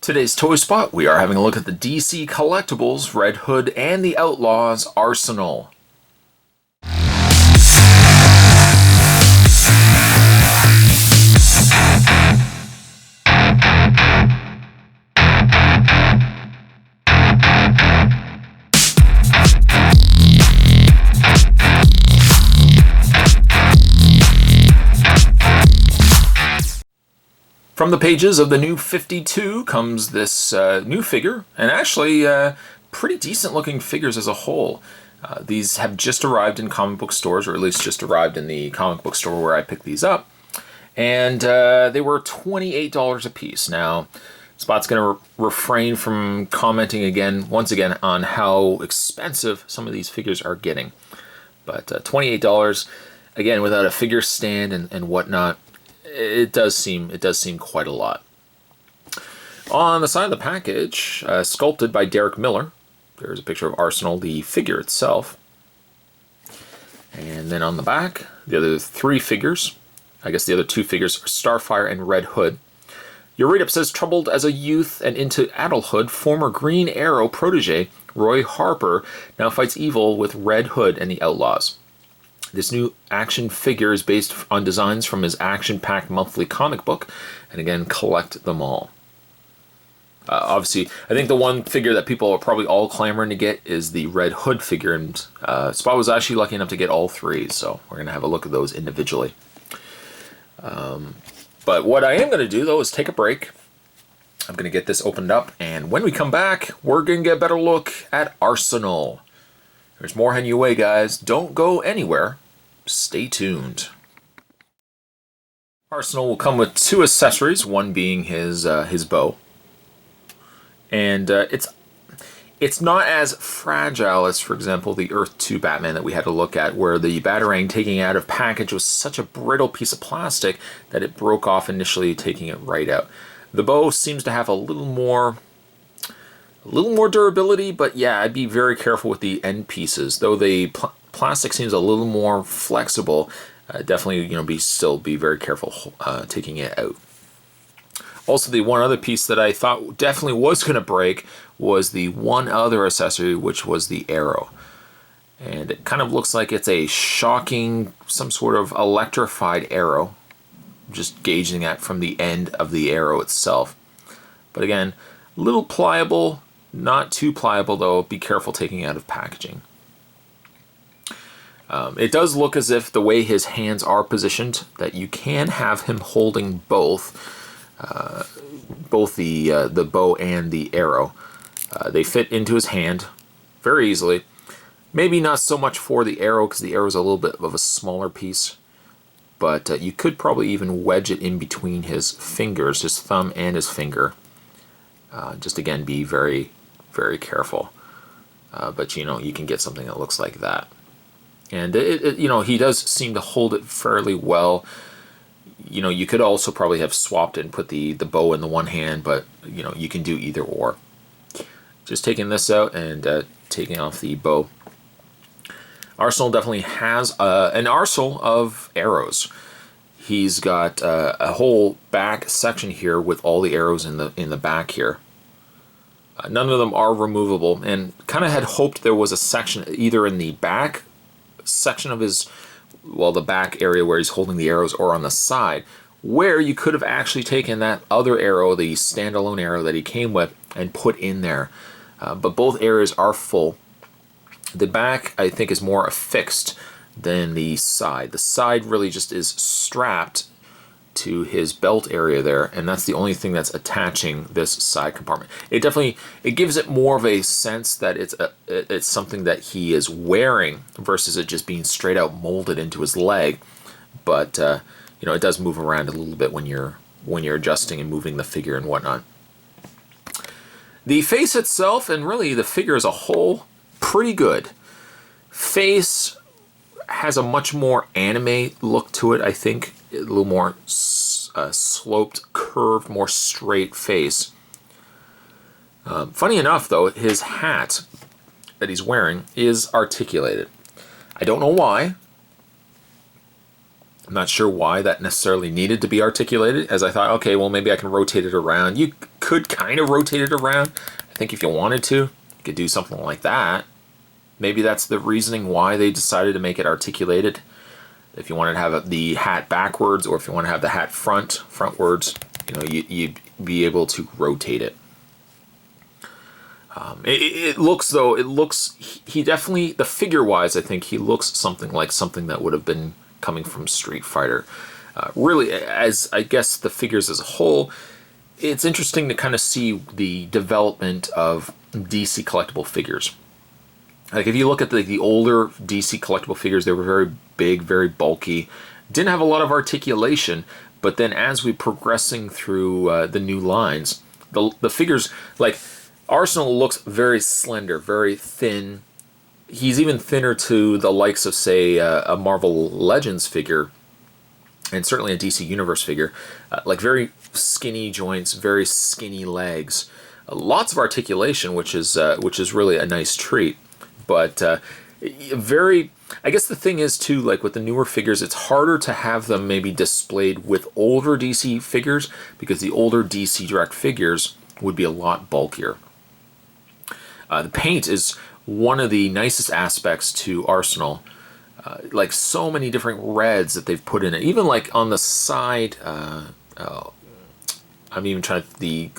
Today's Toy Spot, we are having a look at the DC Collectibles, Red Hood, and the Outlaws Arsenal. From the pages of the new 52 comes this new figure, and actually pretty decent looking figures as a whole. These have just arrived in comic book stores, or at least just arrived in the comic book store where I picked these up. And they were $28 a piece. Now, Spot's going to refrain from commenting once again, on how expensive some of these figures are getting. But $28, again, without a figure stand and whatnot, it does seem quite a lot. On the side of the package, sculpted by Derek Miller, there's a picture of Arsenal, the figure itself. And then on the back, the other three figures, I guess the other two figures are Starfire and Red Hood. Your read-up says, troubled as a youth and into adulthood, former Green Arrow protege Roy Harper now fights evil with Red Hood and the Outlaws. This new action figure is based on designs from his action-packed monthly comic book, and again, collect them all. Obviously, I think the one figure that people are probably all clamoring to get is the Red Hood figure, and Spot was actually lucky enough to get all three, so we're going to have a look at those individually. But what I am going to do, though, is take a break. I'm going to get this opened up, and when we come back, we're going to get a better look at Arsenal. There's more heading your way, guys. Don't go anywhere. Stay tuned. Arsenal will come with two accessories, one being his bow. And it's not as fragile as, for example, the Earth 2 Batman that we had to look at, where the Batarang taking it out of package was such a brittle piece of plastic that it broke off initially, taking it right out. The bow seems to have a little more durability, but yeah, I'd be very careful with the end pieces. Though the plastic seems a little more flexible, definitely still be very careful taking it out. Also, the one other piece that I thought definitely was going to break was the one other accessory, which was the arrow. And it kind of looks like it's a shocking, some sort of electrified arrow, just gauging that from the end of the arrow itself. But again, a little pliable. Not too pliable, though. Be careful taking it out of packaging. It does look as if the way his hands are positioned, that you can have him holding both the bow and the arrow. They fit into his hand very easily. Maybe not so much for the arrow, because the arrow is a little bit of a smaller piece. But you could probably even wedge it in between his fingers, his thumb and his finger. Just again, be very, very careful. But you can get something that looks like that. And he does seem to hold it fairly well. You could also probably have swapped it and put the bow in the one hand, but you can do either or. Just taking this out and taking off the bow. Arsenal definitely has an arsenal of arrows. He's got a whole back section here with all the arrows in the back here. None of them are removable, and kind of had hoped there was a section either in the back section of the back area where he's holding the arrows, or on the side, where you could have actually taken that other arrow, the standalone arrow that he came with, and put in there. But both areas are full. The back, I think, is more affixed than the side. The side really just is strapped to his belt area there, and that's the only thing that's attaching this side compartment. It gives it more of a sense that it's something that he is wearing versus it just being straight out molded into his leg. But it does move around a little bit when you're adjusting and moving the figure and whatnot. The face itself, and really the figure as a whole, pretty good. Face has a much more anime look to it, I think. A little more sloped, curved, more straight face. Funny enough, though, his hat that he's wearing is articulated. I don't know why. I'm not sure why that necessarily needed to be articulated, as I thought, okay, well, maybe I can rotate it around. You could kind of rotate it around. I think if you wanted to, you could do something like that. Maybe that's the reasoning why they decided to make it articulated. If you wanted to have the hat backwards, or if you want to have the hat frontwards, you know, you'd be able to rotate it. It looks, though, he definitely, the figure-wise, I think he looks something like something that would have been coming from Street Fighter. Really, as I guess the figures as a whole, it's interesting to kind of see the development of DC collectible figures. Like, if you look at the older DC collectible figures, they were very big, very bulky, didn't have a lot of articulation, but then as we're progressing through the new lines, the figures, like, Arsenal looks very slender, very thin. He's even thinner to the likes of, say, a Marvel Legends figure, and certainly a DC Universe figure. Like, very skinny joints, very skinny legs. Lots of articulation, which is really a nice treat. But I guess the thing is, too, like with the newer figures, it's harder to have them maybe displayed with older DC figures, because the older DC Direct figures would be a lot bulkier. The paint is one of the nicest aspects to Arsenal. Like, so many different reds that they've put in it. Even like on the side, I'm even trying to,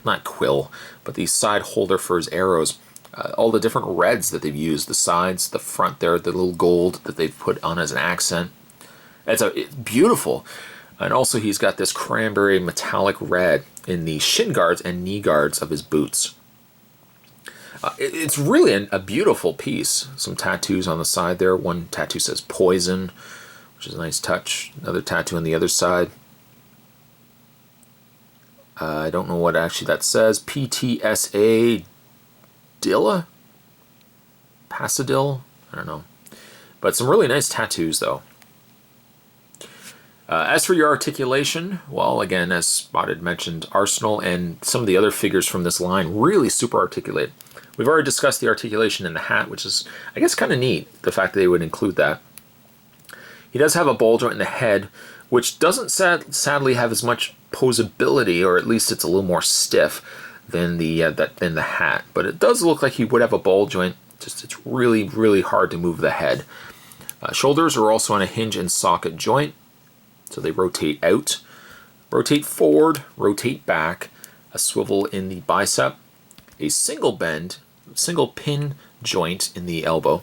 not quill, but the side holder for his arrows. All the different reds that they've used, the sides, the front there, the little gold that they've put on as an accent. It's beautiful. And also he's got this cranberry metallic red in the shin guards and knee guards of his boots. It's really a beautiful piece. Some tattoos on the side there. One tattoo says poison, which is a nice touch. Another tattoo on the other side. I don't know what actually that says. PTSA Dilla? Pasadil? I don't know. But some really nice tattoos, though. As for your articulation, well, again, as Spotted mentioned, Arsenal and some of the other figures from this line really super articulate. We've already discussed the articulation in the hat, which is, I guess, kind of neat, the fact that they would include that. He does have a ball joint in the head, which doesn't sadly have as much posability, or at least it's a little more stiff than the hat. But it does look like he would have a ball joint. Just, it's really, really hard to move the head. Shoulders are also on a hinge and socket joint, so they rotate out, rotate forward, rotate back, a swivel in the bicep, a single pin joint in the elbow.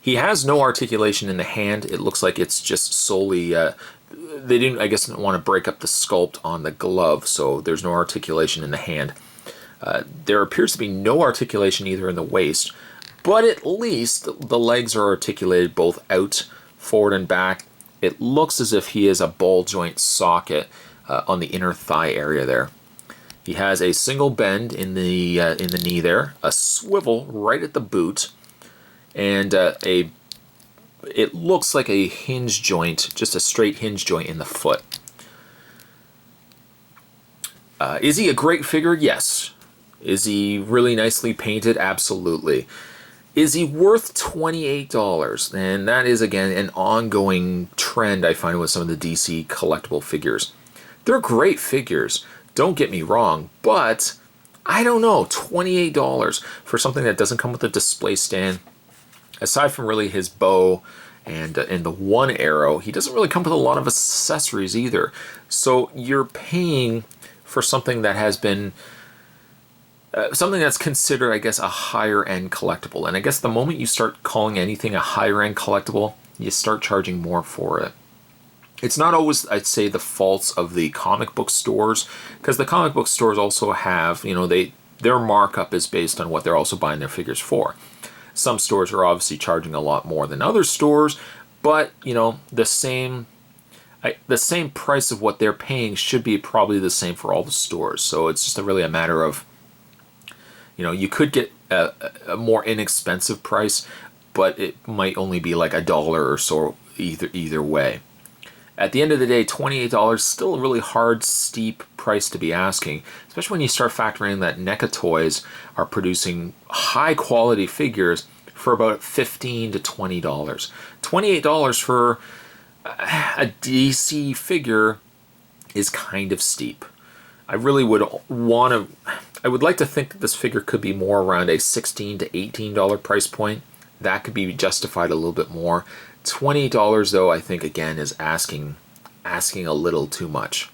He has no articulation in the hand. It looks like it's just solely, they didn't, I guess, want to break up the sculpt on the glove, so there's no articulation in the hand. There appears to be no articulation either in the waist, but at least the legs are articulated both out, forward, and back. It looks as if he has a ball joint socket on the inner thigh area there. He has a single bend in the knee there, a swivel right at the boot, and it looks like a hinge joint, just a straight hinge joint in the foot. Is he a great figure? Yes. Is he really nicely painted? Absolutely. Is he worth $28? And that is, again, an ongoing trend I find with some of the DC collectible figures. They're great figures, don't get me wrong, but I don't know, $28 for something that doesn't come with a display stand. Aside from really his bow and the one arrow, he doesn't really come with a lot of accessories either. So you're paying for something that has been something that's considered, I guess, a higher-end collectible. And I guess the moment you start calling anything a higher-end collectible, you start charging more for it. It's not always, I'd say, the faults of the comic book stores, because the comic book stores also have, you know, their markup is based on what they're also buying their figures for. Some stores are obviously charging a lot more than other stores, but, you know, the same price of what they're paying should be probably the same for all the stores. So it's just really a matter of, you know, you could get a more inexpensive price, but it might only be like $1 or so either way. At the end of the day, $28 is still a really hard, steep price to be asking, especially when you start factoring that NECA Toys are producing high-quality figures for about $15 to $20. $28 for a DC figure is kind of steep. I really I would like to think that this figure could be more around a $16 to $18 price point. That could be justified a little bit more. $20 though, I think again is asking a little too much.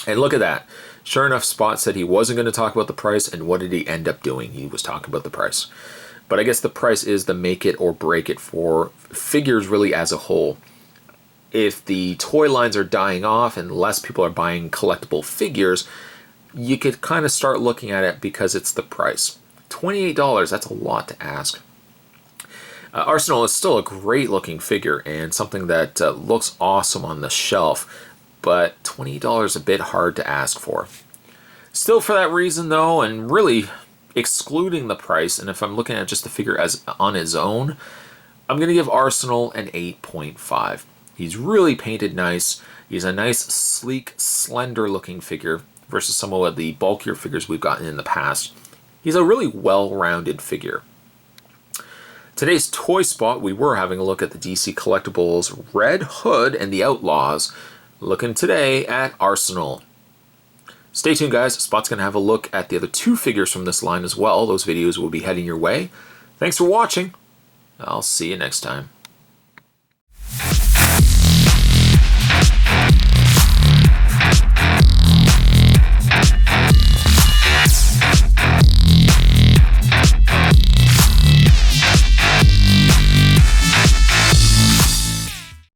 And look at that. Sure enough, Spot said he wasn't going to talk about the price, and what did he end up doing? He was talking about the price. But I guess the price is the make it or break it for figures really as a whole. If the toy lines are dying off and less people are buying collectible figures, you could kind of start looking at it because it's the price. $28, that's a lot to ask. Arsenal is still a great looking figure and something that looks awesome on the shelf, but $20 is a bit hard to ask for. Still, for that reason though, and really excluding the price, and if I'm looking at just the figure as on his own, I'm going to give Arsenal an 8.5. He's really painted nice. He's a nice, sleek, slender looking figure versus some of the bulkier figures we've gotten in the past. He's a really well-rounded figure. Today's toy spot, we were having a look at the DC Collectibles Red Hood and the Outlaws. Looking today at Arsenal. Stay tuned, guys. Spot's going to have a look at the other two figures from this line as well. Those videos will be heading your way. Thanks for watching. I'll see you next time.